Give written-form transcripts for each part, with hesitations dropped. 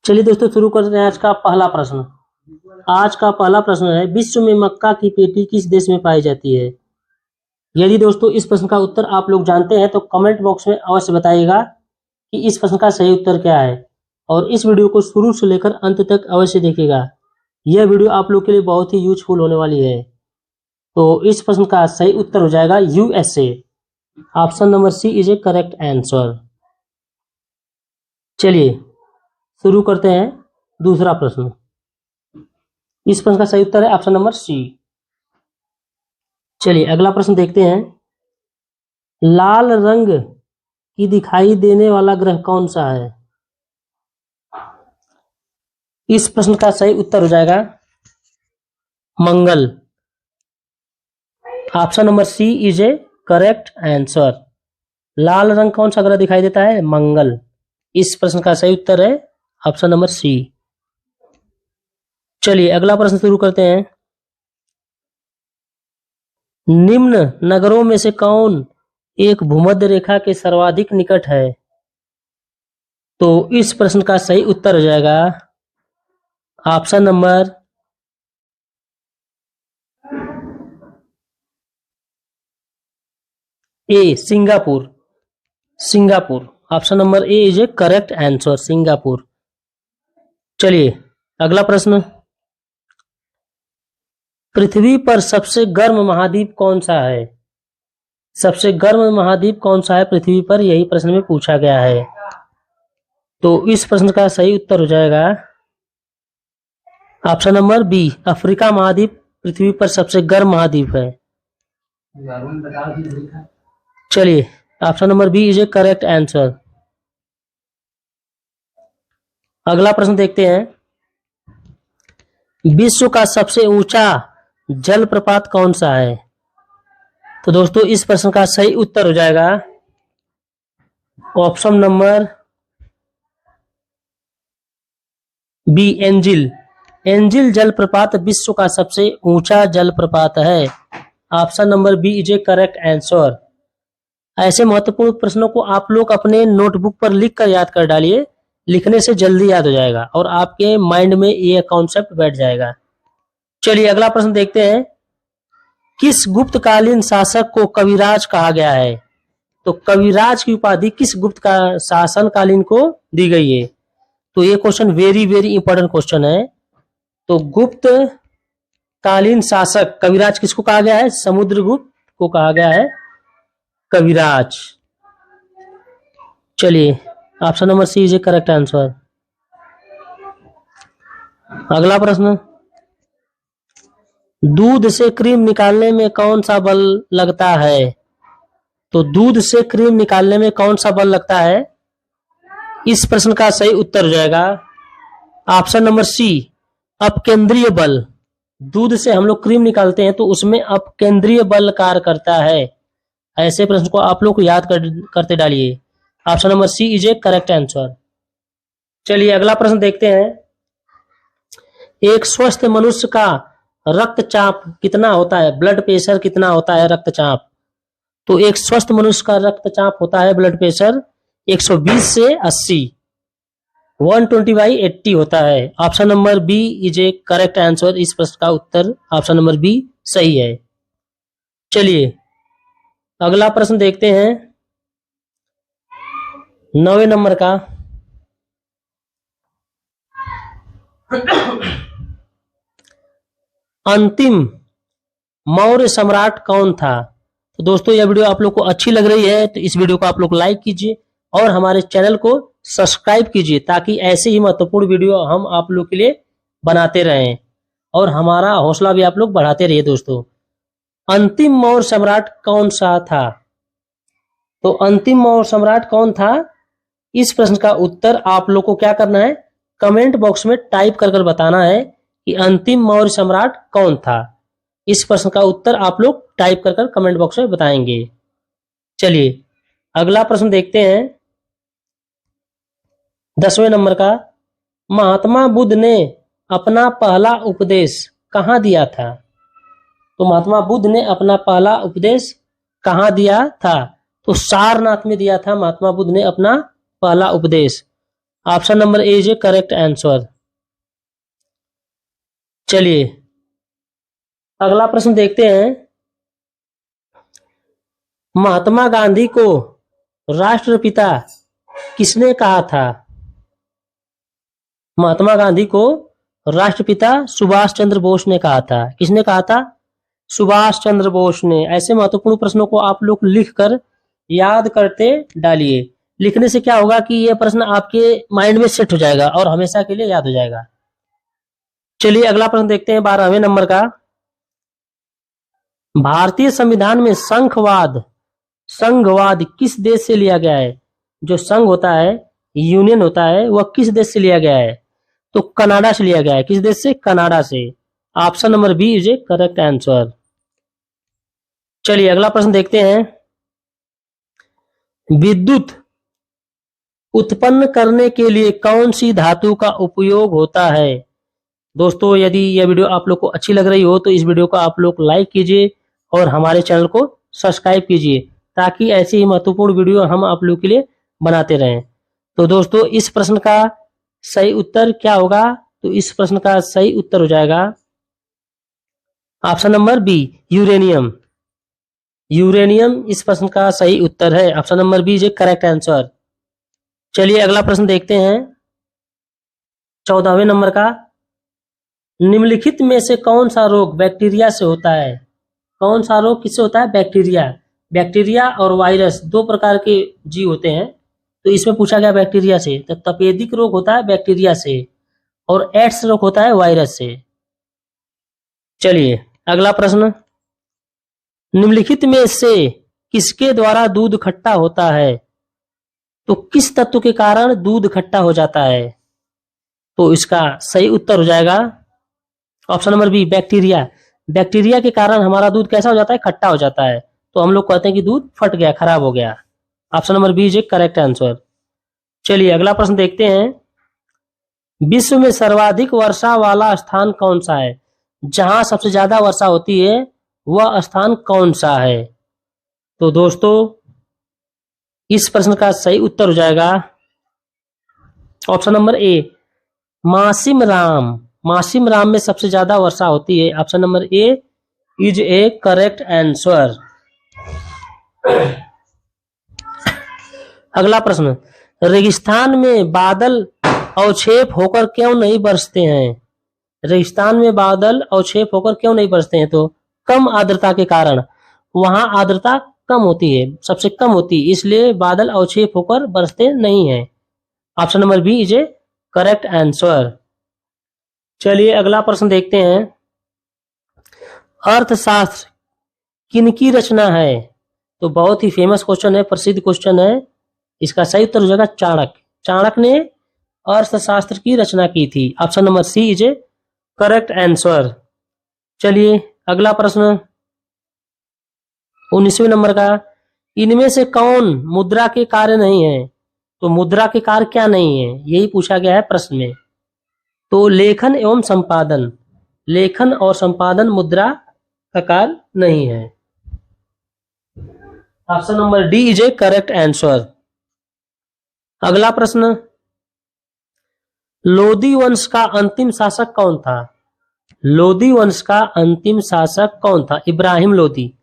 चलिए दोस्तों शुरू करते हैं आज का पहला प्रश्न। आज का पहला प्रश्न है, विश्व में मक्का की पेटी किस देश में पाई जाती है? यदि दोस्तों इस प्रश्न का उत्तर आप लोग जानते हैं तो कमेंट बॉक्स में अवश्य बताइएगा कि इस प्रश्न का सही उत्तर क्या है, और इस वीडियो को शुरू से लेकर अंत तक अवश्य देखिएगा। यह वीडियो आप लोग के लिए बहुत ही यूजफुल होने वाली है। तो इस प्रश्न का सही उत्तर हो जाएगा USA. Option number C is a correct answer. चलिए शुरू करते हैं दूसरा प्रश्न। इस प्रश्न का सही उत्तर है ऑप्शन नंबर सी। चलिए अगला प्रश्न देखते हैं। लाल रंग की दिखाई देने वाला ग्रह कौन सा है? इस प्रश्न का सही उत्तर हो जाएगा Mangal. Option number C is a correct answer. लाल रंग कौन सा ग्रह दिखाई देता है? मंगल। इस प्रश्न का सही उत्तर है ऑप्शन नंबर सी। चलिए अगला प्रश्न शुरू करते हैं। निम्न नगरों में से कौन एक भूमध्य रेखा के सर्वाधिक निकट है? तो इस प्रश्न का सही उत्तर हो जाएगा option number A, Singapore. Singapore. Option number A is a correct answer, Singapore. चलिए अगला प्रश्न। पृथ्वी पर सबसे गर्म महाद्वीप कौन सा है? सबसे गर्म महाद्वीप कौन सा है पृथ्वी पर, यही प्रश्न में पूछा गया है। तो इस प्रश्न का सही उत्तर हो जाएगा ऑप्शन नंबर बी, अफ्रीका महाद्वीप पृथ्वी पर सबसे गर्म महाद्वीप है। चलिए option number B is a correct answer. अगला प्रश्न देखते हैं। विश्व का सबसे ऊंचा जलप्रपात कौन सा है? तो दोस्तों इस प्रश्न का सही उत्तर हो जाएगा option number B, Angel. Angel जलप्रपात विश्व का सबसे ऊंचा जलप्रपात है। Option number B is a correct answer. ऐसे महत्वपूर्ण प्रश्नों को आप लोग अपने नोटबुक पर लिख कर याद कर डालिए। लिखने से जल्दी याद हो जाएगा और आपके माइंड में ये कॉन्सेप्ट बैठ जाएगा। चलिए अगला प्रश्न देखते हैं। किस गुप्तकालीन शासक को कविराज कहा गया है? तो कविराज की उपाधि किस गुप्त का शासनकालीन को दी गई है? तो ये question very very important question है। तो गुप्त कालीन शासक कविराज किसको कहा गया है? समुद्रगुप्त को कहा गया है कविराज। चलिए option number C is a correct answer. अगला प्रश्न। दूध से क्रीम निकालने में कौन सा बल लगता है? तो दूध से क्रीम निकालने में कौन सा बल लगता है? इस प्रश्न का सही उत्तर हो जाएगा ऑप्शन नंबर सी, अपकेंद्रीय बल। दूध से हम लोग क्रीम निकालते हैं तो उसमें अपकेंद्रीय बल कार्य करता है। ऐसे प्रश्न को आप लोग याद करते डालिए। Option number C is a correct answer. चलिए अगला प्रश्न देखते हैं। एक स्वस्थ मनुष्य का रक्तचाप कितना होता है? ब्लड प्रेशर कितना होता है? रक्तचाप। तो एक स्वस्थ मनुष्य का रक्तचाप होता है ब्लड प्रेशर 120 से 80, 120/80 होता है। Option number B is a correct answer. इस प्रश्न का उत्तर ऑप्शन नंबर बी सही है। चलिए अगला प्रश्न देखते हैं 9वें नंबर का। अंतिम मौर्य सम्राट कौन था? तो दोस्तों यह वीडियो आप लोग को अच्छी लग रही है तो इस वीडियो को आप लोग लाइक कीजिए और हमारे चैनल को सब्सक्राइब कीजिए ताकि ऐसे ही महत्वपूर्ण वीडियो हम आप लोग के लिए बनाते रहें और हमारा हौसला भी आप लोग बढ़ाते रहिए। दोस्तों अंतिम मौर्य सम्राट कौन सा था? तो अंतिम मौर्य सम्राट कौन था? इस प्रश्न का उत्तर आप लोग को क्या करना है? कमेंट बॉक्स में टाइप कर बताना है कि अंतिम मौर्य सम्राट कौन था। इस प्रश्न का उत्तर आप लोग टाइप कर कमेंट बॉक्स में बताएंगे। चलिए अगला प्रश्न देखते हैं 10वें नंबर का। महात्मा बुद्ध ने अपना पहला उपदेश कहाँ दिया था? तो महात्मा बुद्ध ने अपना पहला उपदेश कहाँ दिया था? तो सारनाथ में दिया था महात्मा बुद्ध ने अपना पहला उपदेश। Option number A is a correct answer. चलिए अगला प्रश्न देखते हैं। महात्मा गांधी को राष्ट्रपिता किसने कहा था? महात्मा गांधी को राष्ट्रपिता सुभाष चंद्र बोस ने कहा था। किसने कहा था? सुभाष चंद्र बोस ने। ऐसे महत्वपूर्ण प्रश्नों को आप लोग लिखकर याद करते डालिए। लिखने से क्या होगा कि यह प्रश्न आपके माइंड में सेट हो जाएगा और हमेशा के लिए याद हो जाएगा। चलिए अगला प्रश्न देखते हैं 12वें नंबर का। भारतीय संविधान में संघवाद किस देश से लिया गया है? जो संघ होता है, यूनियन होता है, वह किस देश से लिया गया है? तो कनाडा से लिया गया है। किस देश से? कनाडा से। Option number B is a correct answer. चलिए अगला प्रश्न देखते हैं। विद्युत उत्पन्न करने के लिए कौन सी धातु का उपयोग होता है? दोस्तों यदि यह वीडियो आप लोग को अच्छी लग रही हो तो इस वीडियो को आप लोग लाइक कीजिए और हमारे चैनल को सब्सक्राइब कीजिए ताकि ऐसी ही महत्वपूर्ण वीडियो हम आप लोग के लिए बनाते रहें। तो दोस्तों इस प्रश्न का सही उत्तर क्या होगा? तो इस प्रश्न का सही उत्तर हो जाएगा option number B, uranium. Uranium इस प्रश्न का सही उत्तर है। Option number B is a correct answer. चलिए अगला प्रश्न देखते हैं 14वें नंबर का। निम्नलिखित में से कौन सा रोग बैक्टीरिया से होता है? कौन सा रोग किससे होता है? बैक्टीरिया और वायरस दो प्रकार के जीव होते हैं, तो इसमें पूछा गया बैक्टीरिया से। तो तपेदिक रोग होता है बैक्टीरिया से और एड्स रोग होता है वायरस से। चलिए अगला प्रश्न। निम्नलिखित में से किसके द्वारा दूध खट्टा होता है? तो किस तत्व के कारण दूध खट्टा हो जाता है? तो इसका सही उत्तर हो जाएगा option number B, bacteria. Bacteria के कारण हमारा दूध कैसा हो जाता है? खट्टा हो जाता है। तो हम लोग कहते हैं कि दूध फट गया, खराब हो गया। Option number B is a correct answer. चलिए अगला प्रश्न देखते हैं। विश्व में सर्वाधिक वर्षा वाला स्थान कौन सा है? जहां सबसे ज्यादा वर्षा होती है वह स्थान कौन सा है? तो दोस्तों इस प्रश्न का सही उत्तर हो जाएगा ऑप्शन नंबर ए, मासिम राम में सबसे ज्यादा वर्षा होती है। Option number A is a correct answer. अगला प्रश्न। रेगिस्तान में बादल अवक्षेप होकर क्यों नहीं बरसते हैं? रेगिस्तान में बादल अवक्षेप होकर क्यों नहीं बरसते हैं? तो कम आर्द्रता के कारण। वहां आर्द्रता कम होती है, सबसे कम होती है, इसलिए बादल अवक्षेप होकर बरसते नहीं है। Option number B is a correct answer. चलिए अगला प्रश्न देखते हैं। अर्थशास्त्र किनकी रचना है? तो बहुत ही फेमस क्वेश्चन है, प्रसिद्ध क्वेश्चन है। इसका सही उत्तर हो जाएगा चाणक्य। चाणक्य ने अर्थशास्त्र की रचना की थी। Option number C is a correct answer. चलिए अगला प्रश्न 19वें नंबर का। इनमें से कौन मुद्रा के कार्य नहीं है? तो मुद्रा के कार्य क्या नहीं है, यही पूछा गया है प्रश्न में। तो लेखन एवं संपादन, लेखन और संपादन मुद्रा का कार्य नहीं है। Option number D is a correct answer. अगला प्रश्न। लोदी वंश का अंतिम शासक कौन था? लोदी वंश का अंतिम शासक कौन था? इब्राहिम लोदी।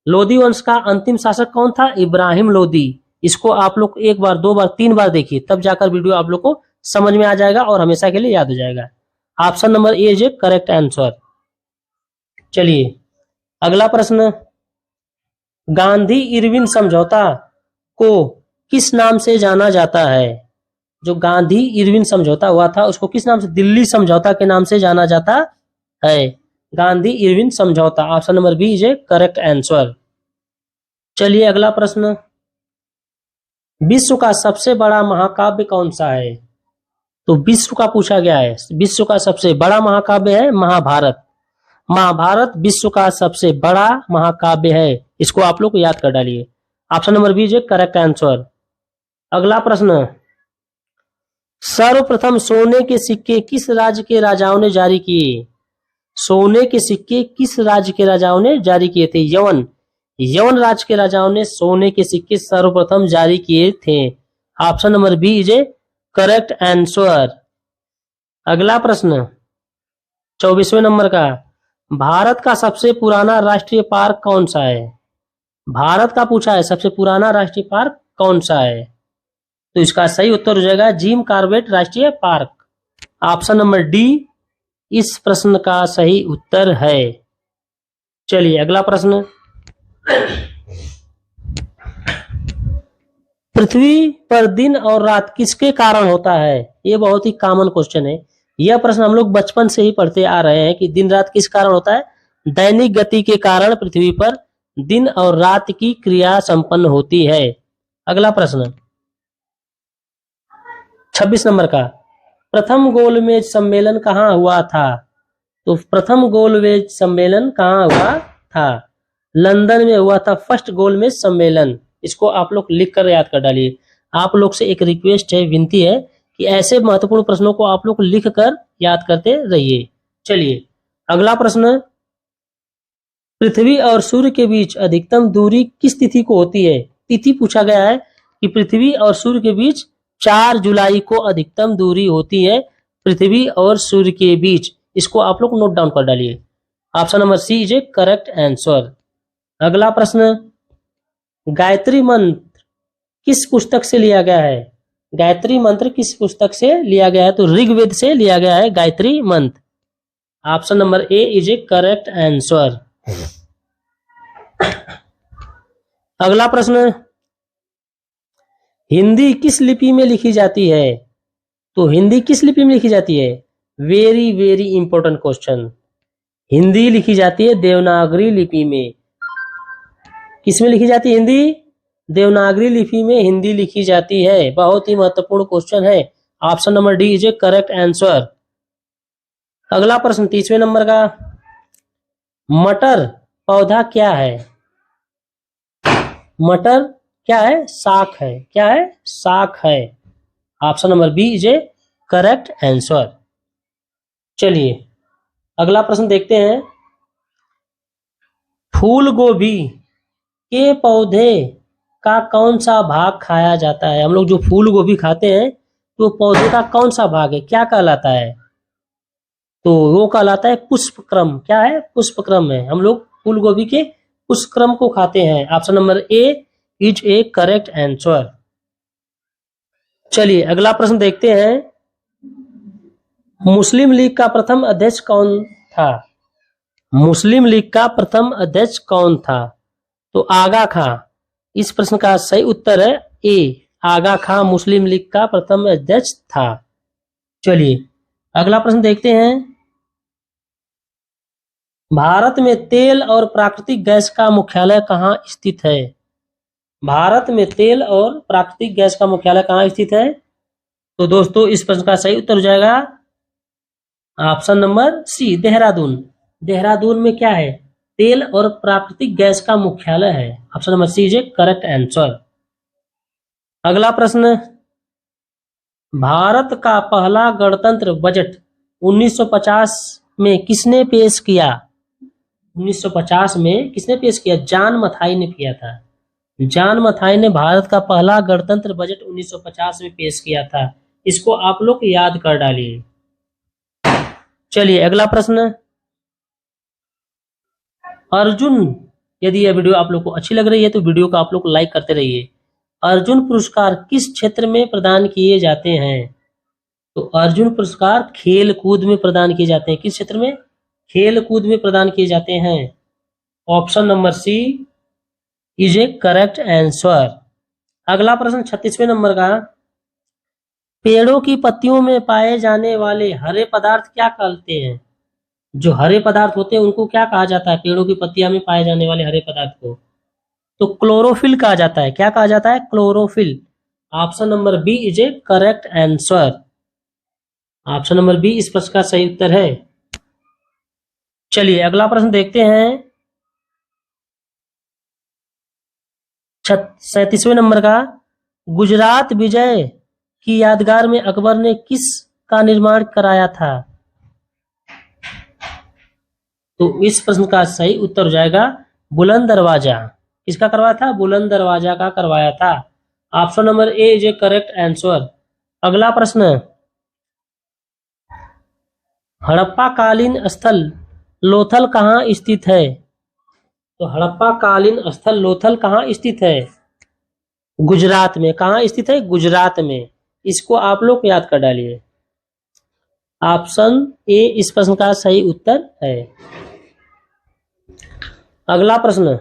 लोदी वंश का अंतिम शासक कौन था? इब्राहिम लोदी। इसको आप लोग एक बार, दो बार, तीन बार देखिए, तब जाकर वीडियो आप लोग को समझ में आ जाएगा और हमेशा के लिए याद हो जाएगा। Option number A is a correct answer. चलिए अगला प्रश्न। गांधी इरविन समझौता को किस नाम से जाना जाता है? जो गांधी इरविन समझौता हुआ था उसको किस नाम से? दिल्ली समझौता के नाम से जाना जाता है। गांधी इरविन समझौता। Option number B is a correct answer. चलिए अगला प्रश्न। विश्व का सबसे बड़ा महाकाव्य कौन सा है? तो विश्व का पूछा गया है। विश्व का सबसे बड़ा महाकाव्य है महाभारत। महाभारत विश्व का सबसे बड़ा महाकाव्य है। इसको आप लोग याद कर डालिए। Option number B is a correct answer. अगला प्रश्न। सर्वप्रथम सोने के सिक्के किस राज्य के राजाओं ने जारी किए? सोने के सिक्के किस राज्य के राजाओं ने जारी किए थे? यवन। यवन राज्य के राजाओं ने सोने के सिक्के सर्वप्रथम जारी किए थे। Option number B is a correct answer. अगला प्रश्न 24वें नंबर का, भारत का सबसे पुराना राष्ट्रीय पार्क कौन सा है? भारत का पूछा है, सबसे पुराना राष्ट्रीय पार्क कौन सा है? तो इसका सही उत्तर हो जाएगा जिम कॉर्बेट राष्ट्रीय पार्क। ऑप्शन नंबर डी इस प्रश्न का सही उत्तर है। चलिए अगला प्रश्न, पृथ्वी पर दिन और रात किसके कारण होता है? ये बहुत ही कॉमन क्वेश्चन है। यह प्रश्न हम लोग बचपन से ही पढ़ते आ रहे हैं कि दिन रात किस कारण होता है? दैनिक गति के कारण पृथ्वी पर दिन और रात की क्रिया संपन्न होती है। अगला प्रश्न 26 नंबर का, प्रथम गोलमेज सम्मेलन कहाँ हुआ था? तो प्रथम गोलमेज सम्मेलन कहाँ हुआ था? लंदन में हुआ था फर्स्ट गोलमेज सम्मेलन। इसको आप लोग लिख कर याद कर डालिए। आप लोग से एक रिक्वेस्ट है, विनती है कि ऐसे महत्वपूर्ण प्रश्नों को आप लोग लिख कर याद करते रहिए। चलिए अगला प्रश्न, पृथ्वी और सूर्य के बीच अधिकतम दूरी किस तिथि को होती है? तिथि पूछा गया है कि पृथ्वी और सूर्य के बीच 4 जुलाई को अधिकतम दूरी होती है पृथ्वी और सूर्य के बीच। इसको आप लोग नोट डाउन कर डालिए। Option number C is a correct answer. अगला प्रश्न, गायत्री मंत्र किस पुस्तक से लिया गया है? गायत्री मंत्र किस पुस्तक से लिया गया है? तो ऋग्वेद से लिया गया है गायत्री मंत्र। Option number A is a correct answer. अगला प्रश्न, हिंदी किस लिपि में लिखी जाती है? तो हिंदी किस लिपि में लिखी जाती है? Very very important question. Hindi लिखी जाती है देवनागरी लिपि में। किस में लिखी जाती है हिंदी? देवनागरी लिपि में हिंदी लिखी जाती है। बहुत ही महत्वपूर्ण क्वेश्चन है। Option number D is a correct answer. अगला प्रश्न 30वें नंबर का, मटर पौधा क्या है? मटर क्या है? शाक है। क्या है? शाक है। Option number B is a correct answer. चलिए अगला प्रश्न देखते हैं, फूल गोभी के पौधे का कौन सा भाग खाया जाता है? हम लोग जो फूल गोभी खाते हैं तो पौधे का कौन सा भाग है, क्या कहलाता है? तो वो कहलाता है पुष्पक्रम। क्या है? पुष्पक्रम है। हम लोग फूल गोभी के पुष्पक्रम को खाते हैं। Option number A is a correct answer. चलिए अगला प्रश्न देखते हैं, मुस्लिम लीग का प्रथम अध्यक्ष कौन था? मुस्लिम लीग का प्रथम अध्यक्ष कौन था? तो आगा खां। इस प्रश्न का सही उत्तर है ए, आगा खां मुस्लिम लीग का प्रथम अध्यक्ष था। चलिए अगला प्रश्न देखते हैं, भारत में तेल और प्राकृतिक गैस का मुख्यालय कहाँ स्थित है? भारत में तेल और प्राकृतिक गैस का मुख्यालय कहाँ स्थित है? तो दोस्तों इस प्रश्न का सही उत्तर हो जाएगा option number C, Dehradun. Dehradun में क्या है? तेल और प्राकृतिक गैस का मुख्यालय है। Option number C is a correct answer. अगला प्रश्न, भारत का पहला गणतंत्र बजट 1950 में किसने पेश किया? 1950 में किसने पेश किया? जॉन मथाई ने किया था। जॉन मथाई ने भारत का पहला गणतंत्र बजट 1950 में पेश किया था। इसको आप लोग याद कर डालिए। चलिए अगला प्रश्न, अर्जुन, यदि यह वीडियो आप लोग को अच्छी लग रही है तो वीडियो को आप लोग लाइक करते रहिए। अर्जुन पुरस्कार किस क्षेत्र में प्रदान किए जाते हैं? तो अर्जुन पुरस्कार खेल कूद में प्रदान किए जाते हैं। किस क्षेत्र में? खेल कूद में प्रदान किए जाते हैं। Option number C is a correct answer. अगला प्रश्न 36वें नंबर का, पेड़ों की पत्तियों में पाए जाने वाले हरे पदार्थ क्या कहलाते हैं? जो हरे पदार्थ होते हैं उनको क्या कहा जाता है? पेड़ों की पत्तियां में पाए जाने वाले हरे पदार्थ को तो क्लोरोफिल कहा जाता है। क्या कहा जाता है? Chlorophyll. Option number B is a correct answer. Option number B इस प्रश्न का सही उत्तर है। चलिए अगला प्रश्न देखते हैं, 37वें नंबर का, गुजरात विजय की यादगार में अकबर ने किस का निर्माण कराया था? तो इस प्रश्न का सही उत्तर हो जाएगा बुलंद दरवाजा। किसका करवाया था? बुलंद दरवाजा का करवाया था। Option number A is a correct answer. अगला प्रश्न, हड़प्पा कालीन स्थल लोथल कहाँ स्थित है? तो हड़प्पा कालीन स्थल लोथल कहाँ स्थित है? गुजरात में। कहाँ स्थित है? गुजरात में। इसको आप लोग याद कर डालिए। ऑप्शन ए इस प्रश्न का सही उत्तर है। अगला प्रश्न,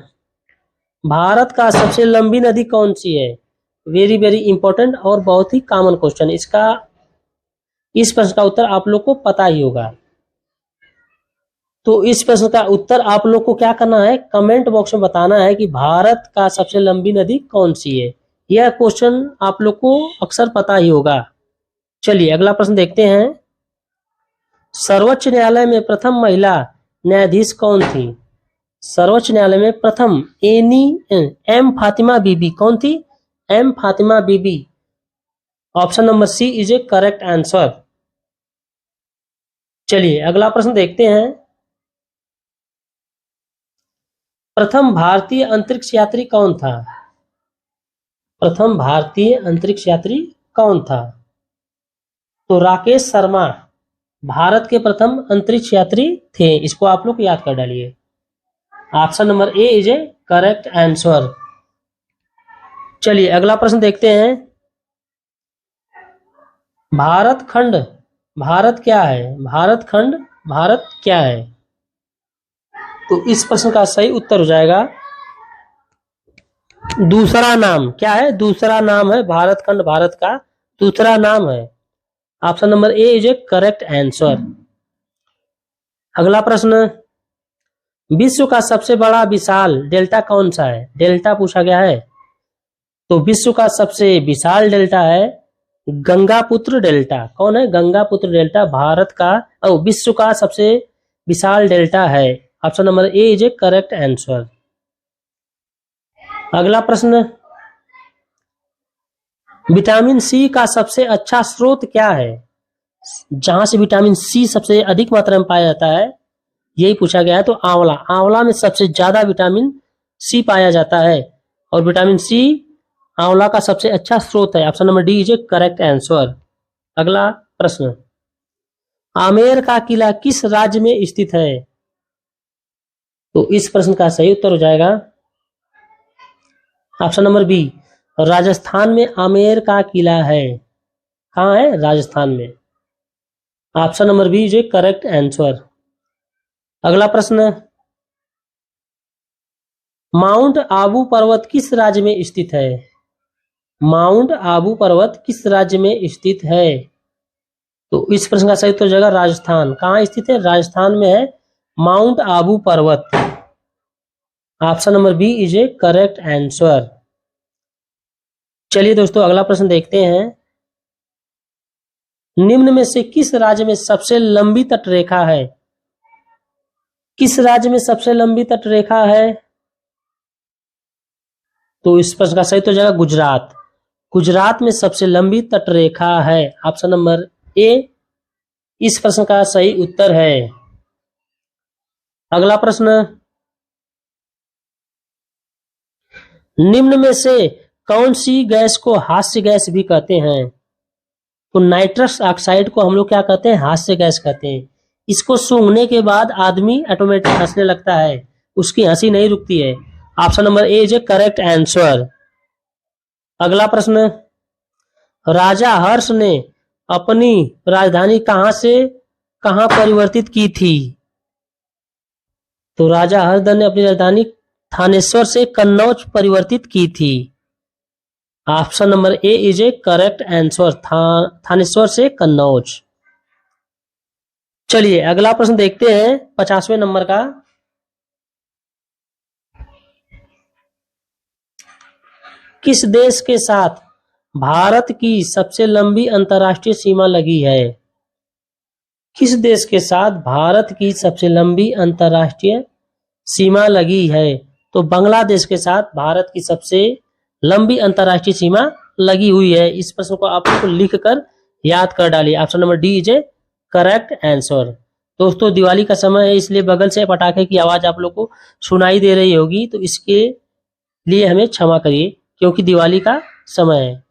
भारत का सबसे लंबी नदी कौन सी है? वेरी वेरी इंपॉर्टेंट और बहुत ही कॉमन क्वेश्चन। इस प्रश्न का उत्तर आप लोग को पता ही होगा। तो इस प्रश्न का उत्तर आप लोग को क्या करना है, कमेंट बॉक्स में बताना है कि भारत का सबसे लंबी नदी कौन सी है। यह क्वेश्चन आप लोग को अक्सर पता ही होगा। चलिए अगला प्रश्न देखते हैं। सर्वोच्च न्यायालय में प्रथम महिला न्यायाधीश कौन थी? सर्वोच्च न्यायालय में प्रथम एम फातिमा बीबी। कौन थी? M Fatima Bibi. Option number C is a correct answer. चलिए अगला प्रश्न देखते हैं। प्रथम भारतीय अंतरिक्ष यात्री कौन था? प्रथम भारतीय अंतरिक्ष यात्री कौन था? तो राकेश शर्मा भारत के प्रथम अंतरिक्ष यात्री थे। इसको आप लोग याद कर डालिए। Option number A is a correct answer. चलिए अगला प्रश्न देखते हैं। भारत खंड भारत क्या है? भारत खंड भारत क्या है? तो इस प्रश्न का सही उत्तर हो जाएगा दूसरा नाम। क्या है? दूसरा नाम है। भारत खंड भारत का दूसरा नाम है। Option number A is a correct answer. अगला प्रश्न, विश्व का सबसे बड़ा विशाल डेल्टा कौन सा है? डेल्टा पूछा गया है। तो विश्व का सबसे विशाल डेल्टा है गंगापुत्र डेल्टा। कौन है? गंगापुत्र डेल्टा भारत का विश्व का सबसे विशाल डेल्टा है। Option number A is a correct answer. अगला प्रश्न, विटामिन सी का सबसे अच्छा स्रोत क्या है? जहां से विटामिन सी सबसे अधिक मात्रा में पाया जाता है यही पूछा गया है। तो आंवला। आंवला में सबसे ज्यादा विटामिन सी पाया जाता है और विटामिन सी आंवला का सबसे अच्छा स्रोत है। Option number D is a correct answer. अगला प्रश्न, आमेर का किला किस राज्य में स्थित है? तो इस प्रश्न का सही उत्तर हो जाएगा ऑप्शन नंबर बी, राजस्थान में आमेर का किला है। कहाँ है? राजस्थान में। Option number B is a correct answer. अगला प्रश्न, माउंट आबू पर्वत किस राज्य में स्थित है? माउंट आबू पर्वत किस राज्य में स्थित है? तो इस प्रश्न का सही उत्तर हो जाएगा राजस्थान। कहाँ स्थित है? राजस्थान में है माउंट आबू पर्वत। Option number B is a correct answer. चलिए दोस्तों अगला प्रश्न देखते हैं। निम्न में से किस राज्य में सबसे लंबी तटरेखा है? किस राज्य में सबसे लंबी तटरेखा है? तो इस प्रश्न का सही तो जाएगा गुजरात। गुजरात में सबसे लंबी तटरेखा है। ऑप्शन नंबर ए इस प्रश्न का सही उत्तर है। अगला प्रश्न, निम्न में से कौन सी गैस को हास्य गैस भी कहते हैं? तो नाइट्रस ऑक्साइड को हम लोग क्या कहते हैं? हास्य गैस कहते हैं। इसको सूंघने के बाद आदमी ऑटोमेटिक हंसने लगता है, उसकी हंसी नहीं रुकती है। Option number A is a correct answer. अगला प्रश्न, राजा हर्ष ने अपनी राजधानी कहां से कहां परिवर्तित की थी? तो राजा हर्षवर्धन ने अपनी राजधानी थानेश्वर से कन्नौज परिवर्तित की थी। Option number A is a correct answer. Thaneshwar से कन्नौज। चलिए अगला प्रश्न देखते हैं 50वें नंबर का। किस देश के साथ भारत की सबसे लंबी अंतर्राष्ट्रीय सीमा लगी है? किस देश के साथ भारत की सबसे लंबी अंतर्राष्ट्रीय सीमा लगी है? तो बांग्लादेश के साथ भारत की सबसे लंबी अंतर्राष्ट्रीय सीमा लगी हुई है। इस प्रश्न को आप लोग को लिखकर याद कर डालिए। Option number D is a correct answer. दोस्तों दिवाली का समय है इसलिए बगल से पटाखे की आवाज आप लोग को सुनाई दे रही होगी, तो इसके लिए हमें क्षमा करिए क्योंकि दिवाली का समय है।